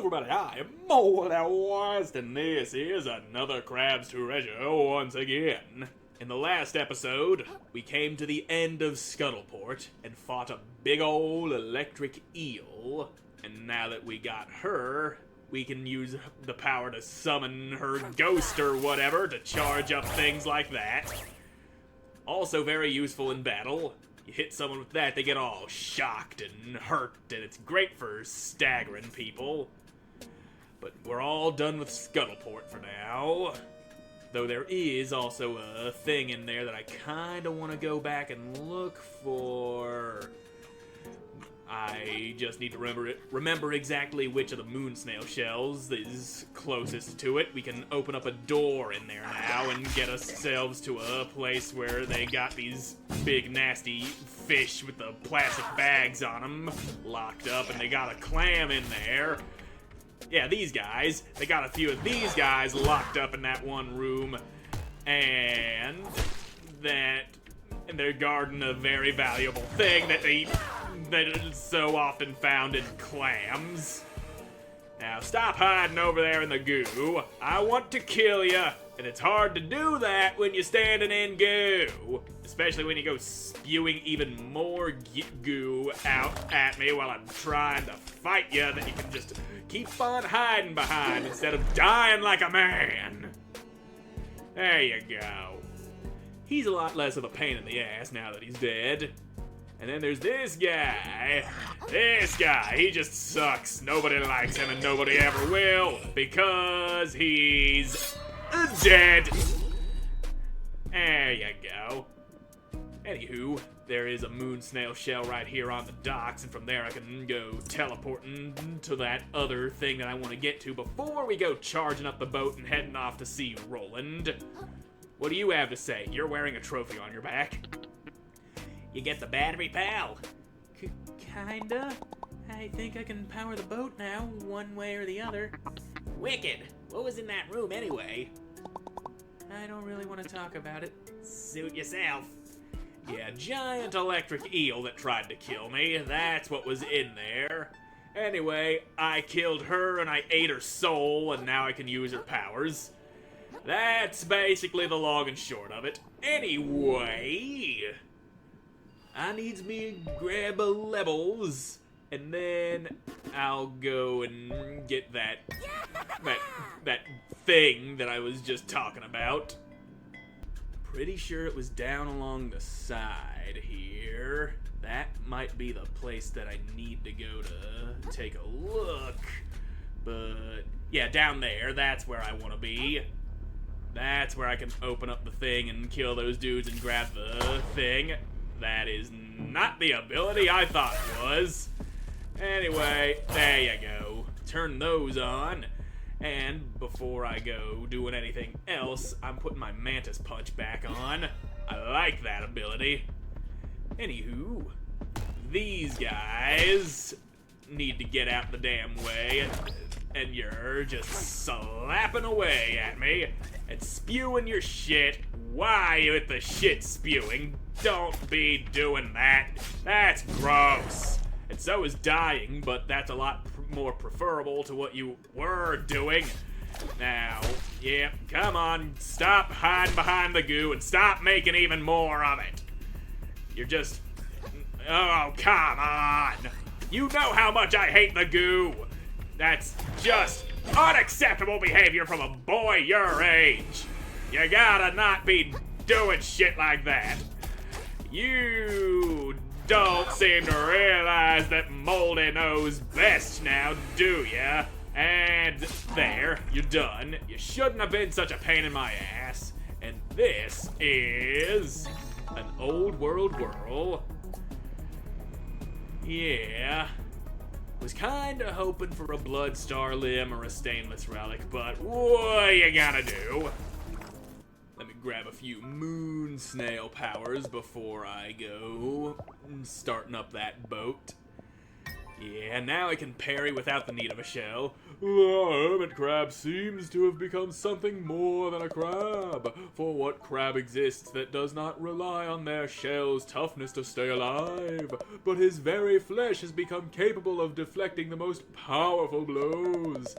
everybody, I am Moldy, and this is another Crab's Treasure once again. In the last episode, we came to the end of Scuttleport and fought a big old electric eel. And now that we got her, we can use the power to summon her ghost or whatever to charge up things like that. Also very useful in battle. You hit someone with that, they get all shocked and hurt, and it's great for staggering people. But we're all done with Scuttleport for now. Though there is also a thing in there that I kinda want to go back and look for. I just need to remember exactly which of the moon snail shells is closest to it. We can open up a door in there now and get ourselves to a place where they got these big nasty fish with the plastic bags on them locked up, and they got a clam in there. Yeah, these guys. They got a few of these guys locked up in that one room, and they're guarding a very valuable thing that is so often found in clams. Now stop hiding over there in the goo. I want to kill you, and it's hard to do that when you're standing in goo. Especially when you go spewing even more goo out at me while I'm trying to fight you that you can just keep on hiding behind instead of dying like a man. There you go. He's a lot less of a pain in the ass now that he's dead. And then there's this guy. This guy, he just sucks. Nobody likes him and nobody ever will because he's dead. There you go. Anywho, there is a moon snail shell right here on the docks, and from there I can go teleporting to that other thing that I want to get to before we go charging up the boat and heading off to see Roland. What do you have to say? You're wearing a trophy on your back. You get the battery, pal. Kinda. I think I can power the boat now, one way or the other. Wicked. What was in that room anyway? I don't really want to talk about it. Suit yourself. Yeah, giant electric eel that tried to kill me. That's what was in there. Anyway, I killed her and I ate her soul, and now I can use her powers. That's basically the long and short of it. Anyway, I needs me to grab a levels, and then I'll go and get that thing that I was just talking about. Pretty sure it was down along the side here. That might be the place that I need to go to take a look. But yeah, down there, that's where I want to be. That's where I can open up the thing and kill those dudes and grab the thing. That is not the ability I thought it was. Anyway, there you go. Turn those on. And before I go doing anything else, I'm putting my Mantis Punch back on. I like that ability. Anywho, these guys need to get out the damn way. And you're just slapping away at me and spewing your shit. Why you with the shit spewing? Don't be doing that. That's gross. And so is dying, but that's a lot more preferable to what you were doing. Now, yeah, come on, stop hiding behind the goo and stop making even more of it. You're just... Oh, come on. You know how much I hate the goo. That's just unacceptable behavior from a boy your age. You gotta not be doing shit like that. You don't seem to realize that Moldy knows best now, do ya? And there, you're done. You shouldn't have been such a pain in my ass. And this is an old world whirl. Yeah. Was kinda hoping for a blood star limb or a stainless relic, but what you gonna do? Let me grab a few moon snail powers before I go starting up that boat. Yeah, now I can parry without the need of a shell. The hermit crab seems to have become something more than a crab. For what crab exists that does not rely on their shell's toughness to stay alive? But his very flesh has become capable of deflecting the most powerful blows.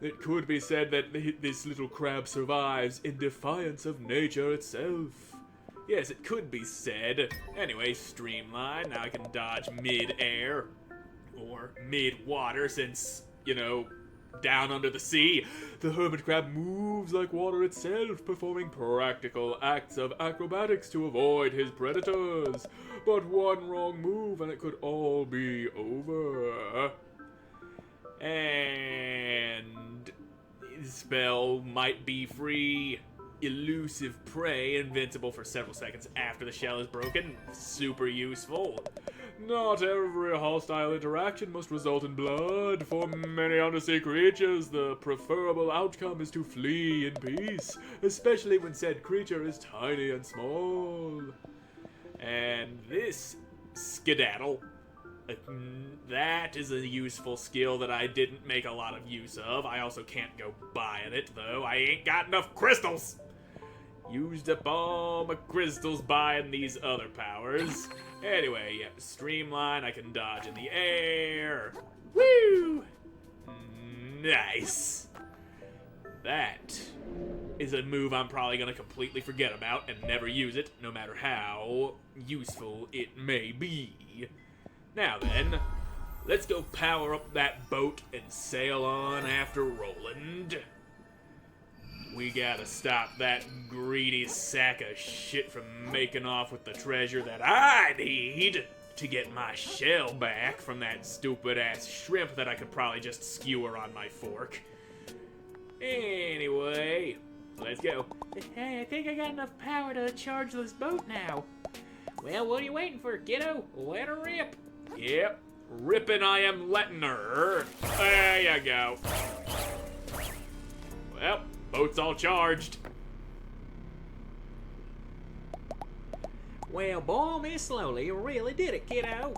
It could be said that this little crab survives in defiance of nature itself. Yes, it could be said. Anyway, streamline. Now I can dodge mid-air. Or mid-water, since, you know, down under the sea, the hermit crab moves like water itself, performing practical acts of acrobatics to avoid his predators. But one wrong move and it could all be over. And spell might be free. Elusive prey, invincible for several seconds after the shell is broken. Super useful. Not every hostile interaction must result in blood. For many undersea creatures, the preferable outcome is to flee in peace, especially when said creature is tiny and small. And this skedaddle, that is a useful skill that I didn't make a lot of use of. I also can't go buying it, though. I ain't got enough crystals. Used up all my crystals buying these other powers. Anyway, yeah, streamline, I can dodge in the air. Woo! Nice. That is a move I'm probably going to completely forget about and never use it, no matter how useful it may be. Now then, let's go power up that boat and sail on after Roland. We gotta stop that greedy sack of shit from making off with the treasure that I need to get my shell back from that stupid-ass shrimp that I could probably just skewer on my fork. Anyway, let's go. Hey, I think I got enough power to charge this boat now. Well, what are you waiting for, kiddo? Let her rip. Yep, rippin' I am letting her. There you go. Well, boat's all charged. Well, boil me slowly. You really did it, kiddo.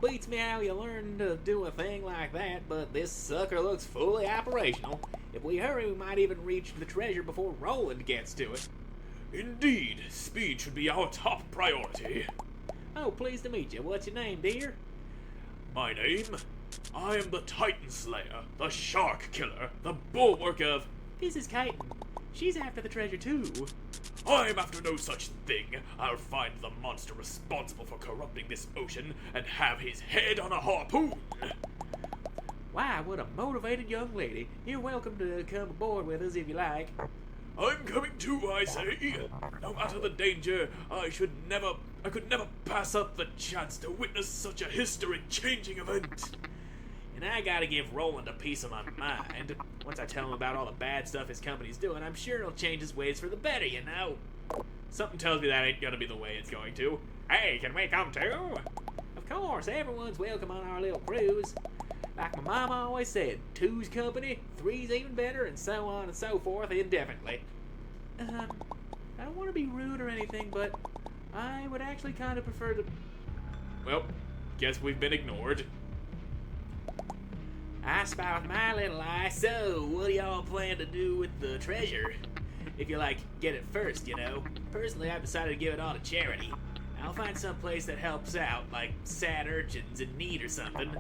Beats me how you learned to do a thing like that, but this sucker looks fully operational. If we hurry, we might even reach the treasure before Roland gets to it. Indeed, speed should be our top priority. Oh, pleased to meet you. What's your name, dear? My name? I am the Titan Slayer, the Shark Killer, the bulwark of... This is Kaiten. She's after the treasure, too. I'm after no such thing. I'll find the monster responsible for corrupting this ocean and have his head on a harpoon. Why, what a motivated young lady. You're welcome to come aboard with us if you like. I'm coming too, I say. No matter the danger, I could never pass up the chance to witness such a history-changing event. And I gotta give Roland a piece of my mind. Once I tell him about all the bad stuff his company's doing, I'm sure he'll change his ways for the better, you know. Something tells me that ain't gonna be the way it's going to. Hey, can we come too? Of course, everyone's welcome on our little cruise. Like my mama always said, two's company, three's even better, and so on and so forth indefinitely. I don't want to be rude or anything, but I would actually kind of prefer to... Well, guess we've been ignored. I spy with my little eye, so what do y'all plan to do with the treasure? If you, get it first, you know. Personally, I've decided to give it all to charity. I'll find some place that helps out, like sad urchins in need or something.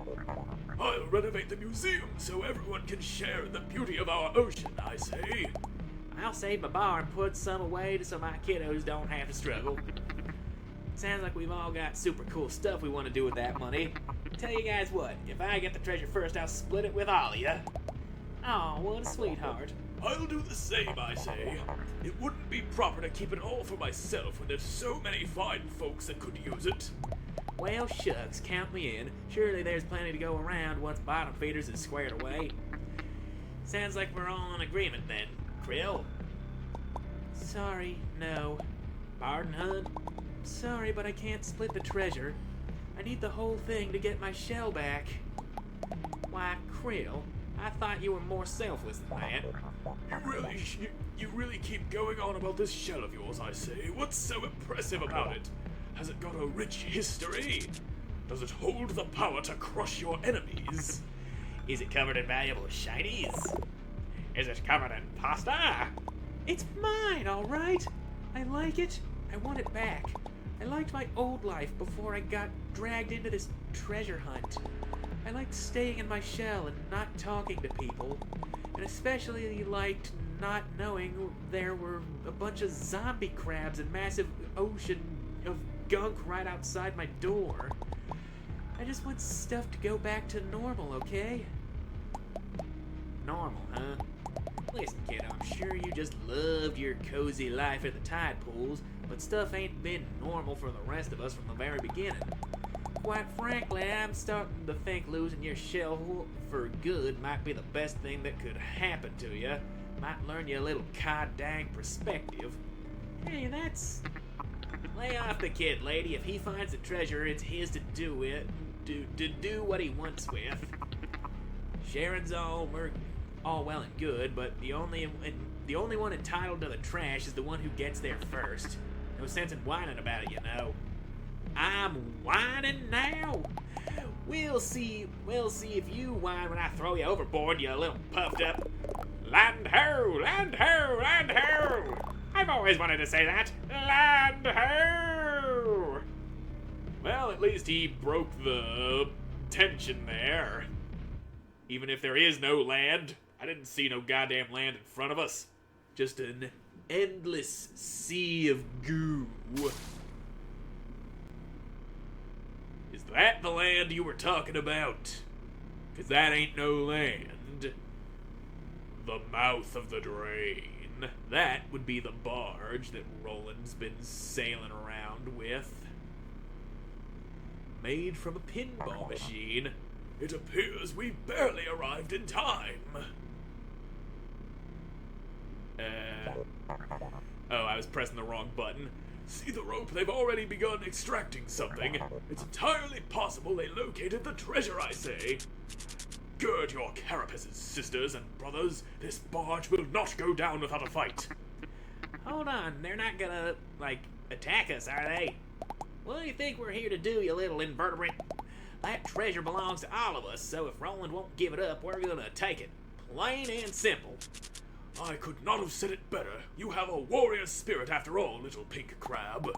I'll renovate the museum so everyone can share in the beauty of our ocean, I say. I'll save my bar and put some away so my kiddos don't have to struggle. Sounds like we've all got super cool stuff we want to do with that money. Tell you guys what, if I get the treasure first, I'll split it with all of ya. Aw, what a sweetheart. I'll do the same, I say. It wouldn't be proper to keep it all for myself when there's so many fine folks that could use it. Well, shucks, count me in. Surely there's plenty to go around once bottom feeders is squared away. Sounds like we're all in agreement then, Krill. Sorry, no. Pardon, hun? Sorry, but I can't split the treasure. I need the whole thing to get my shell back. Why, Krill, I thought you were more selfless than that. You really keep going on about this shell of yours, I say. What's so impressive about it? Has it got a rich history? Does it hold the power to crush your enemies? Is it covered in valuable shinies? Is it covered in pasta? It's mine, all right. I like it. I want it back. I liked my old life before I got dragged into this treasure hunt. I liked staying in my shell and not talking to people. And especially liked not knowing there were a bunch of zombie crabs and massive ocean of gunk right outside my door. I just want stuff to go back to normal, okay? Normal, huh? Listen, kid, I'm sure you just loved your cozy life at the tide pools, but stuff ain't been normal for the rest of us from the very beginning. Quite frankly, I'm starting to think losing your shell for good might be the best thing that could happen to you. Might learn you a little god-dang perspective. Hey, that's... Lay off the kid, lady. If he finds the treasure, it's his to do it. To do what he wants with. Sharon's all well and good, but the only one entitled to the trash is the one who gets there first. No sense in whining about it, you know. I'm whining now. We'll see if you whine when I throw you overboard, you little puffed up. Land ho, land ho, land ho. I've always wanted to say that. Land ho. Well, at least he broke the tension there. Even if there is no land, I didn't see no goddamn land in front of us. Just an endless sea of goo. Is that the land you were talking about? 'Cause that ain't no land. The mouth of the drain. That would be the barge that Roland's been sailing around with. Made from a pinball machine. It appears we barely arrived in time. Oh, I was pressing the wrong button. See the rope? They've already begun extracting something. It's entirely possible they located the treasure, I say. Gird your carapaces, sisters and brothers. This barge will not go down without a fight. Hold on, they're not gonna, attack us, are they? What do you think we're here to do, you little invertebrate? That treasure belongs to all of us, so if Roland won't give it up, we're gonna take it. Plain and simple. I could not have said it better. You have a warrior spirit after all, little pink crab.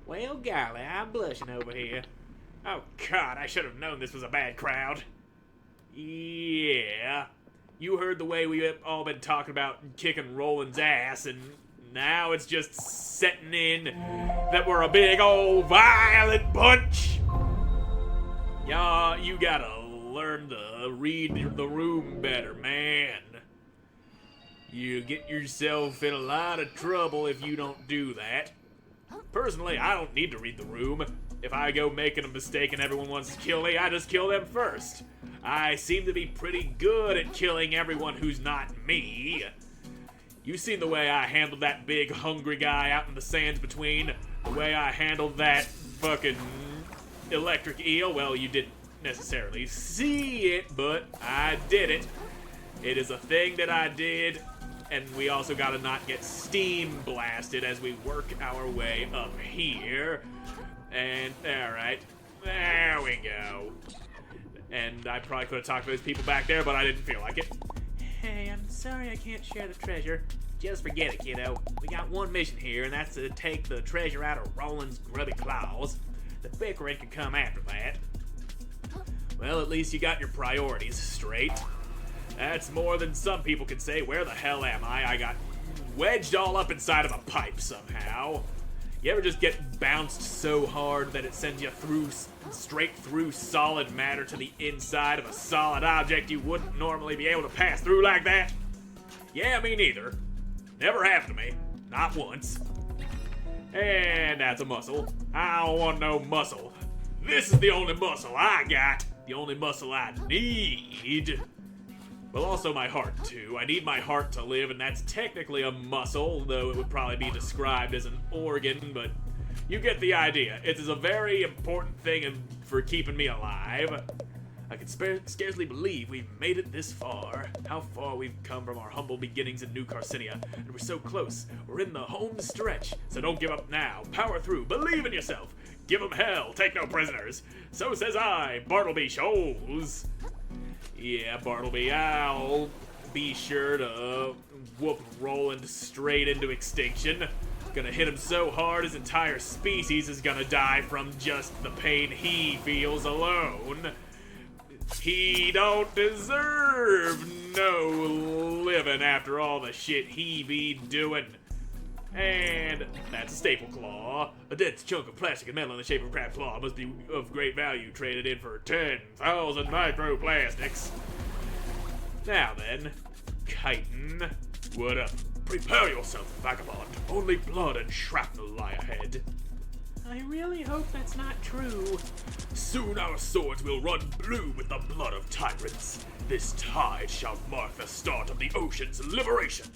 Well, golly, I'm blushing over here. Oh, God, I should have known this was a bad crowd. Yeah. You heard the way we've all been talking about kicking Roland's ass, and now it's just setting in that we're a big old violent bunch. Y'all, you gotta learn to read the room better, man. You get yourself in a lot of trouble if you don't do that. Personally, I don't need to read the room. If I go making a mistake and everyone wants to kill me, I just kill them first. I seem to be pretty good at killing everyone who's not me. You seen the way I handled that big hungry guy out in the sands between? The way I handled that fucking electric eel? Well, you didn't necessarily see it, but I did it. It is a thing that I did, and we also gotta not get steam blasted as we work our way up here. And, alright, there we go. And I probably could have talked to those people back there, but I didn't feel like it. Hey, I'm sorry I can't share the treasure. Just forget it, kiddo. We got one mission here, and that's to take the treasure out of Roland's grubby claws. The bickering can come after that. Well, at least you got your priorities straight. That's more than some people could say. Where the hell am I? I got wedged all up inside of a pipe somehow. You ever just get bounced so hard that it sends you straight through solid matter to the inside of a solid object you wouldn't normally be able to pass through like that? Yeah, me neither. Never happened to me. Not once. And that's a muscle. I don't want no muscle. This is the only muscle I got. The only muscle I need. Well, also my heart, too. I need my heart to live, and that's technically a muscle, though it would probably be described as an organ, but you get the idea. It is a very important thing for keeping me alive. I can scarcely believe we've made it this far. How far we've come from our humble beginnings in New Carcinia, and we're so close. We're in the home stretch, so don't give up now. Power through. Believe in yourself. Give 'em hell, take no prisoners. So says I, Bartleby Shoals. Yeah, Bartleby, I'll be sure to whoop Roland straight into extinction. Gonna hit him so hard his entire species is gonna die from just the pain he feels alone. He don't deserve no living after all the shit he be doing. And that's a staple claw. A dense chunk of plastic and metal in the shape of a crab claw must be of great value, traded in for 10,000 microplastics. Now then, chitin, what up? Prepare yourself, vagabond. Only blood and shrapnel lie ahead. I really hope that's not true. Soon our swords will run blue with the blood of tyrants. This tide shall mark the start of the ocean's liberation.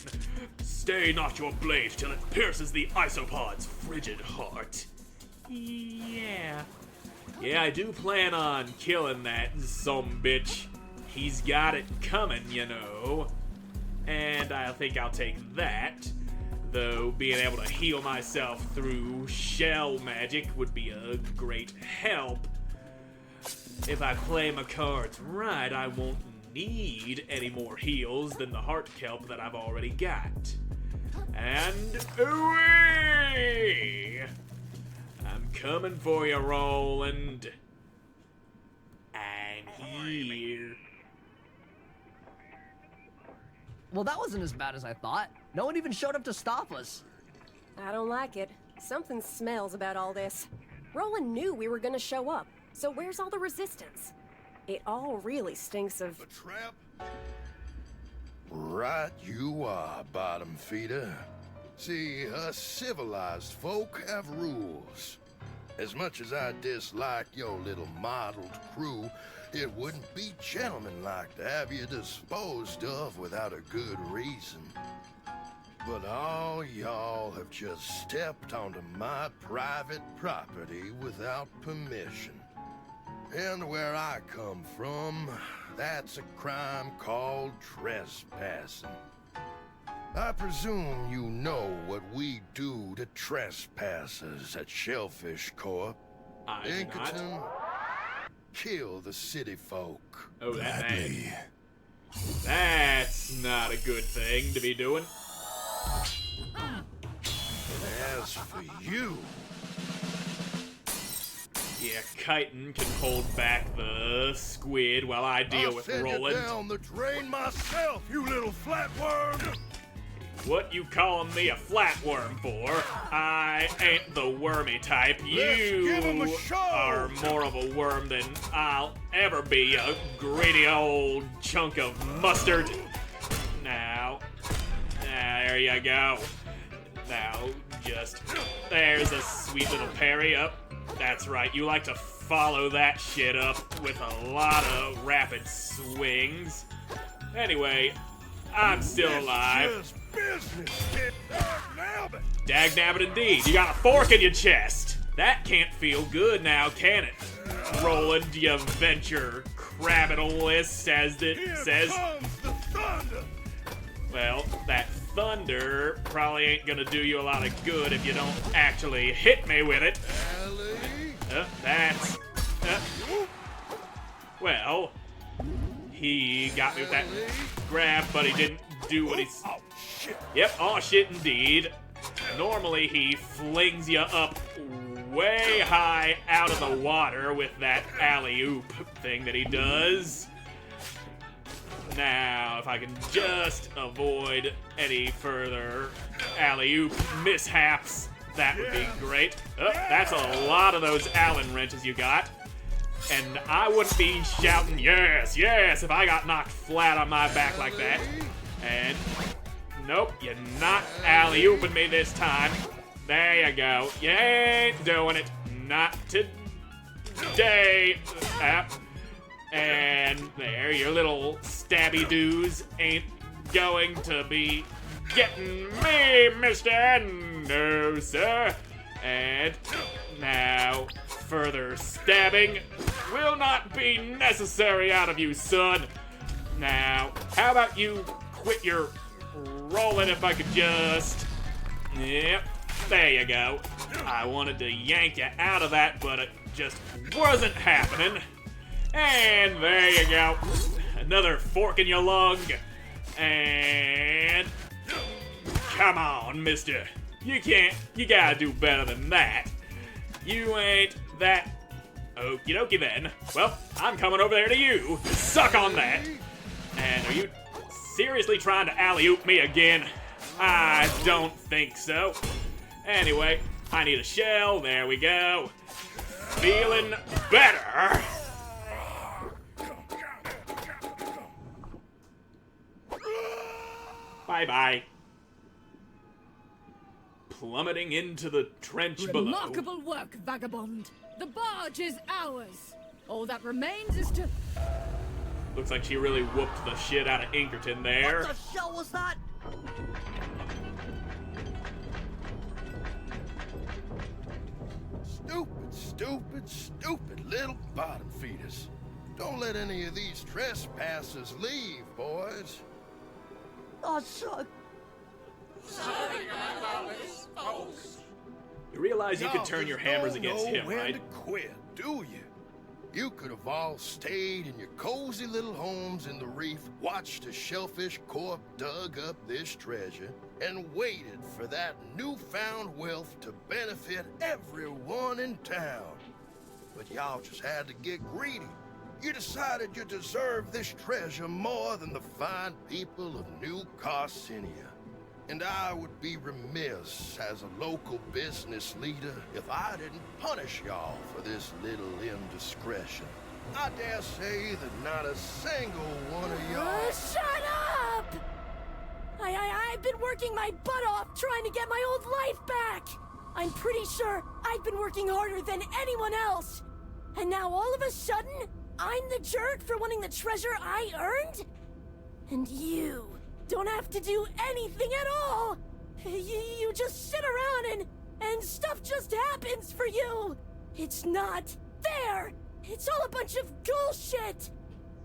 Stay not your blade till it pierces the isopod's frigid heart. Yeah. Yeah, I do plan on killing that sumbitch. He's got it coming, you know. And I think I'll take that. Though being able to heal myself through shell magic would be a great help. If I play my cards right, I won't need any more heals than the heart kelp that I've already got. And away! I'm coming for you, Roland. I'm here. Well, that wasn't as bad as I thought. No one even showed up to stop us. I don't like it. Something smells about all this. Roland knew we were gonna show up, so where's all the resistance? It all really stinks of... A trap? Right you are, bottom feeder. See, us civilized folk have rules. As much as I dislike your little mottled crew, it wouldn't be gentlemanlike to have you disposed of without a good reason. But all y'all have just stepped onto my private property without permission. And where I come from, that's a crime called trespassing. I presume you know what we do to trespassers at Shellfish Corp. I do not. Inkerton, kill the city folk. Oh, that man. That's not a good thing to be doing. As for you, Yeah, chitin can hold back the squid while I deal I'll with send Roland. you down the drain myself, you little flatworm! What you calling me a flatworm for? I ain't the wormy type. give 'em a show. Are more of a worm than I'll ever be, a greedy old chunk of mustard. Now, there you go. Now, there's a sweet little parry up. That's right, you like to follow that shit up with a lot of rapid swings. Anyway, I'm still alive. Just business, kid. Dagnabbit. Dagnabbit indeed. You got a fork in your chest. That can't feel good now, can it? Roland, you venture crabitalist, as it Here says. comes the thunder. Well, that thunder probably ain't gonna do you a lot of good if you don't actually hit me with it. Ellie, That's... well, he got me with that grab, but he didn't do what he's... oh shit. Yep, oh shit indeed. Normally he flings you up way high out of the water with that alley-oop thing that he does. Now, if I can just avoid any further alley-oop mishaps, that would be great. Oh, that's a lot of those Allen wrenches you got. And I wouldn't be shouting, yes, yes, if I got knocked flat on my back like that. And, nope, you're not alley-ooping me this time. There you go. You ain't doing it. Not today. And there, your little stabby-doos ain't going to be getting me, mister. No, sir. And now, further stabbing will not be necessary out of you, son. Now, how about you quit your rolling if I could just... Yep, there you go. I wanted to yank you out of that, but it just wasn't happening. And there you go. Another fork in your lung. And come on, mister. You gotta do better than that. You ain't that. Okie dokie then. Well, I'm coming over there to you. Suck on that. And are you seriously trying to alley-oop me again? I don't think so. Anyway, I need a shell. There we go. Feeling better. Bye-bye. Plummeting into the trench below. Remarkable work, vagabond. The barge is ours. All that remains is to... Looks like she really whooped the shit out of Inkerton there. What the shell was that? Stupid little bottom feeders. Don't let any of these trespassers leave, boys. Oh, son. You realize you could turn your hammers Y'all against don't know him, when right? to quit, do you? You could have all stayed in your cozy little homes in the reef, watched a shellfish corp dug up this treasure, and waited for that newfound wealth to benefit everyone in town. But y'all just had to get greedy. You decided you deserved this treasure more than the fine people of New Carcinia. And I would be remiss as a local business leader if I didn't punish y'all for this little indiscretion. I dare say that not a single one of y'all... Shut up! I've been working my butt off trying to get my old life back! I'm pretty sure I've been working harder than anyone else! And now all of a sudden, I'm the jerk for wanting the treasure I earned? And you don't have to do anything at all! You just sit around and stuff just happens for you! It's not fair! It's all a bunch of bullshit!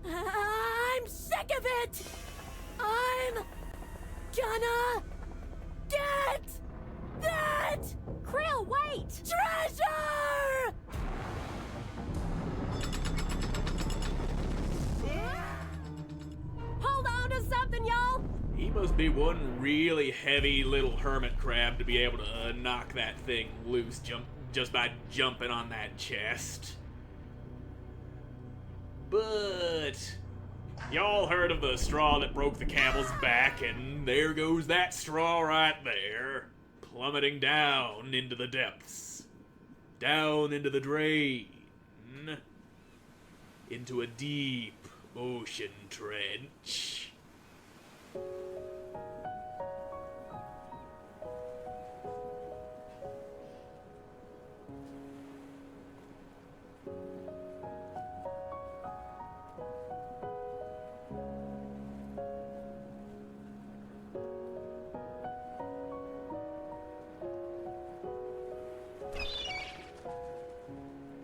I'm sick of it! I'm gonna get that Krill, wait! treasure! Hold on to something, y'all! He must be one really heavy little hermit crab to be able to knock that thing loose just by jumping on that chest. But y'all heard of the straw that broke the camel's back, and there goes that straw right there, plummeting down into the depths, down into the drain, into a deep ocean trench.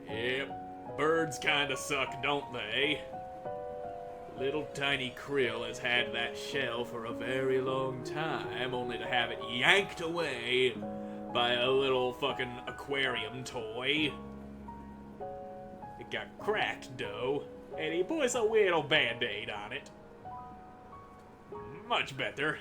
Yep, birds kinda suck, don't they? Little tiny krill has had that shell for a very long time, only to have it yanked away by a little fucking aquarium toy. It got cracked, though, and he puts a little band-aid on it. Much better.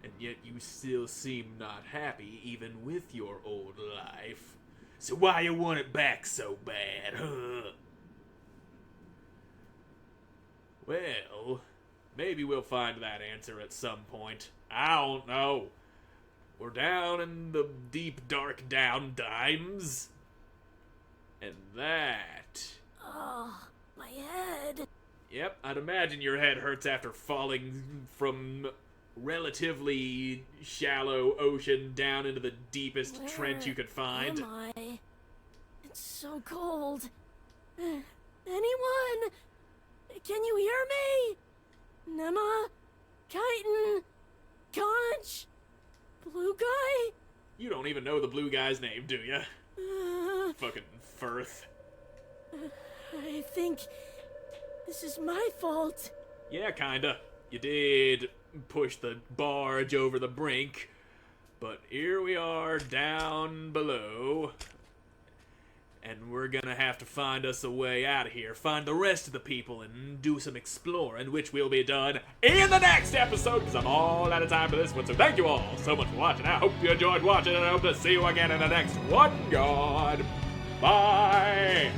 And yet you still seem not happy even with your old life. So why you want it back so bad, huh? Well, maybe we'll find that answer at some point. I don't know. We're down in the deep, dark down dimes. And that... Oh, my head. Yep, I'd imagine your head hurts after falling from relatively shallow ocean down into the deepest trench you could find. Where am I? It's so cold. Anyone? Can you hear me? Nema? Chitin, Conch, Blue Guy. You don't even know the blue guy's name, do ya? Fucking Firth. I think this is my fault. Yeah, kinda. You did push the barge over the brink, but here we are down below, and we're gonna have to find us a way out of here, find the rest of the people, and do some exploring, which will be done in the next episode, because I'm all out of time for this one. So thank you all so much for watching. I hope you enjoyed watching, and I hope to see you again in the next one. God, bye.